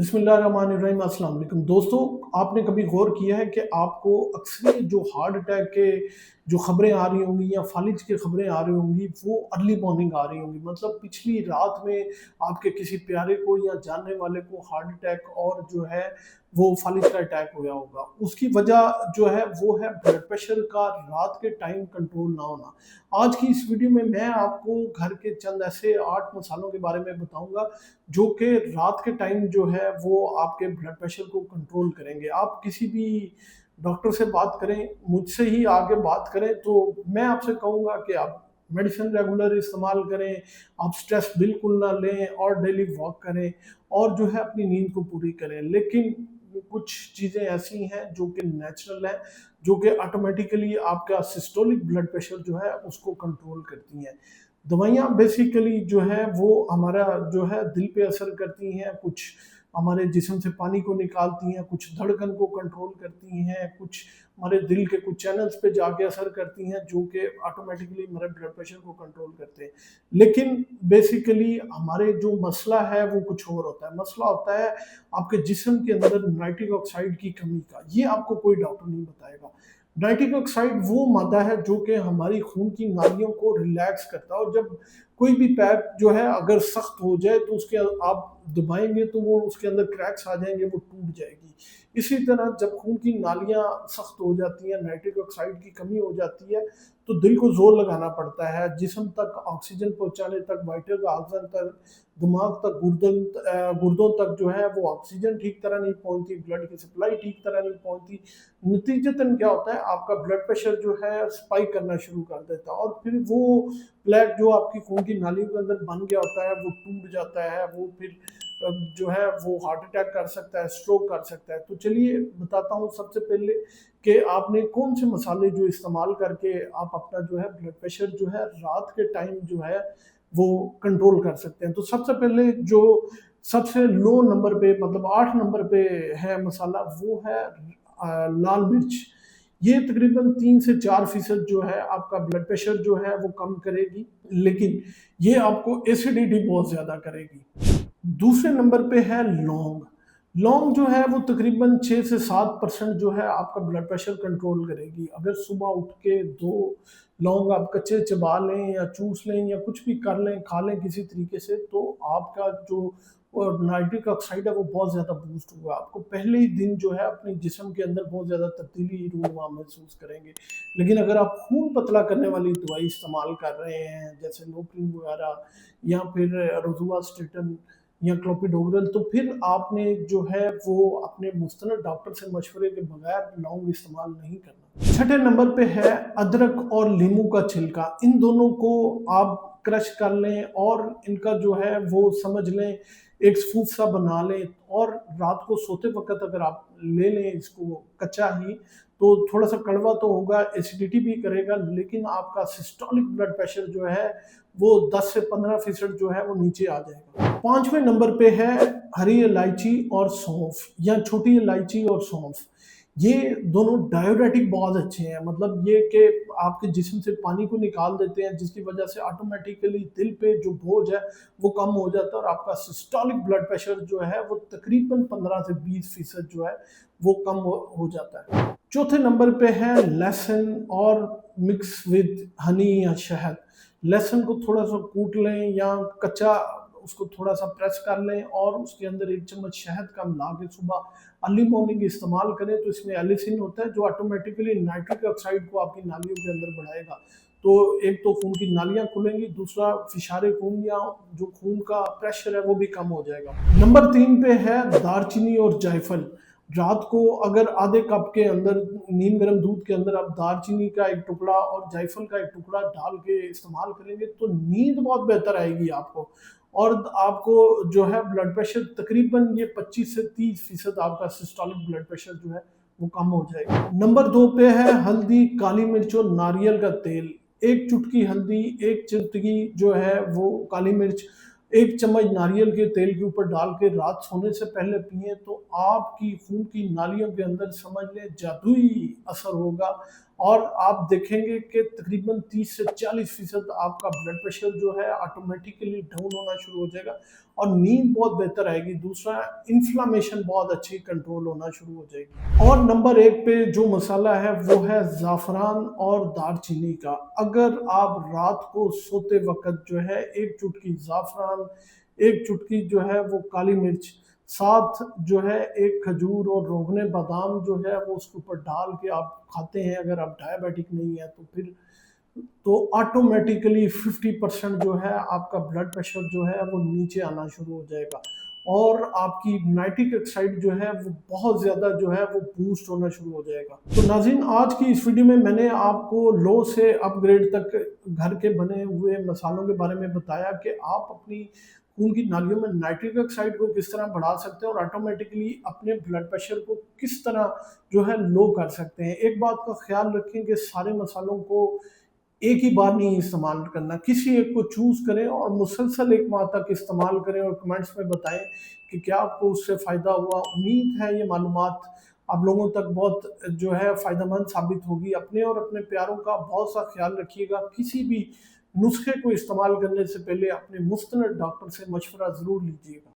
बिस्मिल्लाहिर्रहमानिर्रहीम। अस्सलाम वालेकुम दोस्तों, आपने कभी गौर किया है कि आपको अक्सर जो हार्ट अटैक के जो खबरें आ रही होंगी या फालिज की खबरें आ रही होंगी वो अर्ली मॉर्निंग आ रही होंगी। मतलब पिछली रात में आपके किसी प्यारे को या जानने वाले को हार्ट अटैक और जो है वो फालिज का अटैक हुआ होगा। उसकी वजह जो है वो है ब्लड प्रेशर का रात के टाइम कंट्रोल ना होना। आज की इस वीडियो में मैं आपको घर के चंद ऐसे 8 मसालों के बारे में बताऊंगा जो कि रात के टाइम जो है वो आपके ब्लड प्रेशर को कंट्रोल करेंगे। आप किसी भी डॉक्टर से बात करें, मुझसे ही आगे बात करें, तो मैं आपसे कहूँगा कि आप मेडिसिन रेगुलर इस्तेमाल करें, आप स्ट्रेस बिल्कुल ना लें और डेली वॉक करें और जो है अपनी नींद को पूरी करें। लेकिन कुछ चीज़ें ऐसी हैं जो कि नेचुरल हैं, जो कि ऑटोमेटिकली आपका सिस्टोलिक ब्लड प्रेशर जो है उसको कंट्रोल करती हैं। दवाइयाँ बेसिकली जो है वो हमारा जो है दिल पे असर करती हैं, कुछ हमारे जिस्म से पानी को निकालती हैं, कुछ धड़कन को कंट्रोल करती हैं, कुछ हमारे दिल के कुछ चैनल्स पे जाके असर करती हैं जो कि ऑटोमेटिकली हमारे ब्लड प्रेशर को कंट्रोल करते हैं। लेकिन बेसिकली हमारे जो मसला है वो कुछ और होता है। मसला होता है आपके जिस्म के अंदर नाइट्रिक ऑक्साइड की कमी का। ये आपको कोई डॉक्टर नहीं बताएगा। नाइट्रिक ऑक्साइड वो मादा है जो कि हमारी खून की नालियों को रिलैक्स करता है, और जब कोई भी पैप जो है अगर सख्त हो जाए तो उसके आप दबाएंगे तो वो उसके अंदर क्रैक्स आ जाएंगे, वो टूट जाएगी। इसी तरह जब खून की नालियां सख्त हो जाती हैं, नाइट्रिक ऑक्साइड की कमी हो जाती है, तो दिल को जोर लगाना पड़ता है जिस्म तक ऑक्सीजन पहुंचाने तक, वाइटल आर्गन तक, दिमाग तक, गुर्दों तक जो है वो ऑक्सीजन ठीक तरह नहीं पहुंचती, ब्लड की सप्लाई ठीक तरह नहीं पहुंचती। नतीजतन क्या होता है, आपका ब्लड प्रेशर जो है स्पाइक करना शुरू कर देता है, और फिर वो प्लेग जो आपकी खून की नालियों के अंदर बन गया होता है वो टूट जाता है। वो फिर जो है वो हार्ट अटैक कर सकता है, स्ट्रोक कर सकता है। तो चलिए बताता हूँ सबसे पहले कि आपने कौन से मसाले जो इस्तेमाल करके आप अपना जो है ब्लड प्रेशर जो है रात के टाइम जो है वो कंट्रोल कर सकते हैं। तो सबसे पहले जो सबसे लो नंबर पे, मतलब 8 नंबर पे है मसाला, वो है लाल मिर्च। ये तकरीबन 3 से 4% जो है आपका ब्लड प्रेशर जो है वो कम करेगी, लेकिन ये आपको एसिडिटी बहुत ज्यादा करेगी। दूसरे नंबर पे है लौंग। लौंग जो है वो तकरीबन 6 से 7% जो है आपका ब्लड प्रेशर कंट्रोल करेगी। अगर सुबह उठ के 2 लौंग आप कच्चे चबा लें या चूस लें या कुछ भी कर लें, खा लें किसी तरीके से, तो आपका जो नाइट्रिक ऑक्साइड है वो बहुत ज़्यादा बूस्ट होगा। आपको पहले ही दिन जो है अपने जिस्म के अंदर बहुत ज़्यादा तब्दीली रूनुमा महसूस करेंगे। लेकिन अगर आप खून पतला करने वाली दवाई इस्तेमाल कर रहे हैं जैसे लोक्रीन वगैरह या फिर रोजुवास्टेटिन या क्लोपिडोग्रल, तो फिर आपने जो है वो अपने मुस्तनद डॉक्टर से मशवरे के बगैर लौंग इस्तेमाल नहीं करना। छठे नंबर पे है अदरक और नींबू का छिलका। इन दोनों को आप क्रश कर लें और इनका जो है वो समझ लें एक सूप सा बना लें, और रात को सोते वक्त अगर आप ले लें इसको कच्चा ही, तो थोड़ा सा कड़वा तो होगा, एसिडिटी भी करेगा, लेकिन आपका सिस्टोलिक ब्लड प्रेशर जो है वो 10 से 15% जो है वो नीचे आ जाएगा। 5वें नंबर पे है हरी इलायची और सौंफ, या छोटी इलायची और सौंफ। ये दोनों डायोरेटिक बहुत अच्छे हैं। मतलब ये कि आपके जिस्म से पानी को निकाल देते हैं, जिसकी वजह से ऑटोमेटिकली दिल पे जो बोझ है वो कम हो जाता है, और आपका सिस्टोलिक ब्लड प्रेशर जो है वो तकरीबन 15 से 20% जो है वो कम हो जाता है। चौथे नंबर पे है लहसुन और मिक्स विद हनी या शहद। लहसुन को थोड़ा सा कूट लें या कच्चा उसको थोड़ा सा प्रेस कर लें और उसके अंदर 1 चम्मच शहद का मिला के सुबह अर्ली मॉर्निंग इस्तेमाल करें, तो इसमें एलिसिन होता है जो ऑटोमेटिकली नाइट्रिक ऑक्साइड को आपकी नालियों के अंदर बढ़ाएगा। तो एक तो खून की नालियां खुलेंगी, दूसरा फिशारे खून या जो खून का प्रेशर है वो भी कम हो जाएगा। नंबर 3 पे है दारचीनी और जायफल। रात को अगर आधे कप के अंदर नीम गर्म दूध के अंदर आप दालचीनी का एक टुकड़ा और जायफल का एक टुकड़ा डाल के इस्तेमाल करेंगे तो नींद बहुत बेहतर आएगी आपको, और आपको जो है ब्लड प्रेशर तकरीबन ये 25 से 30% आपका सिस्टोलिक ब्लड प्रेशर जो है वो कम हो जाएगा। नंबर 2 पे है हल्दी, काली मिर्च और नारियल का तेल। एक चुटकी हल्दी, एक चुटकी जो है वो काली मिर्च, 1 चम्मच नारियल के तेल के ऊपर डाल के रात सोने से पहले पिए, तो आपकी खून की नालियों के अंदर समझ लें जादुई असर होगा, और आप देखेंगे कि तकरीबन 30 से 40% आपका ब्लड प्रेशर जो है ऑटोमेटिकली डाउन होना शुरू हो जाएगा और नींद बहुत बेहतर आएगी। दूसरा, इन्फ्लामेशन बहुत अच्छी कंट्रोल होना शुरू हो जाएगी। और नंबर एक पे जो मसाला है वो है ज़ाफ़रान और दालचीनी का। अगर आप रात को सोते वक़्त जो है एक चुटकी ज़ाफ़रान, एक चुटकी जो है वो काली मिर्च, साथ जो है एक खजूर और रोगने बादाम जो है वो उसके ऊपर डाल के आप खाते हैं, अगर आप डायबिटिक नहीं है तो फिर तो ऑटोमेटिकली 50% जो है आपका ब्लड प्रेशर जो है वो नीचे आना शुरू हो जाएगा और आपकी नाइट्रिक ऑक्साइड जो है वो बहुत ज़्यादा जो है वो बूस्ट होना शुरू हो जाएगा। तो नाज़रीन, आज की इस वीडियो में मैंने आपको लो से अपग्रेड तक घर के बने हुए मसालों के बारे में बताया कि आप अपनी खून की नालियों में नाइट्रिक ऑक्साइड को किस तरह बढ़ा सकते हैं और ऑटोमेटिकली अपने ब्लड प्रेशर को किस तरह जो है लो कर सकते हैं। एक बात का ख्याल रखें कि सारे मसालों को एक ही बार नहीं इस्तेमाल करना, किसी एक को चूज़ करें और मुसलसल 1 माह तक इस्तेमाल करें और कमेंट्स में बताएँ कि क्या आपको उससे फ़ायदा हुआ। उम्मीद है ये मालूमात आप लोगों तक बहुत जो है फ़ायदेमंद साबित होगी। अपने और अपने प्यारों का बहुत सा ख्याल रखिएगा। किसी भी नुस्खे को इस्तेमाल करने से पहले अपने मुस्तनद डॉक्टर से मशवरा ज़रूर लीजिएगा।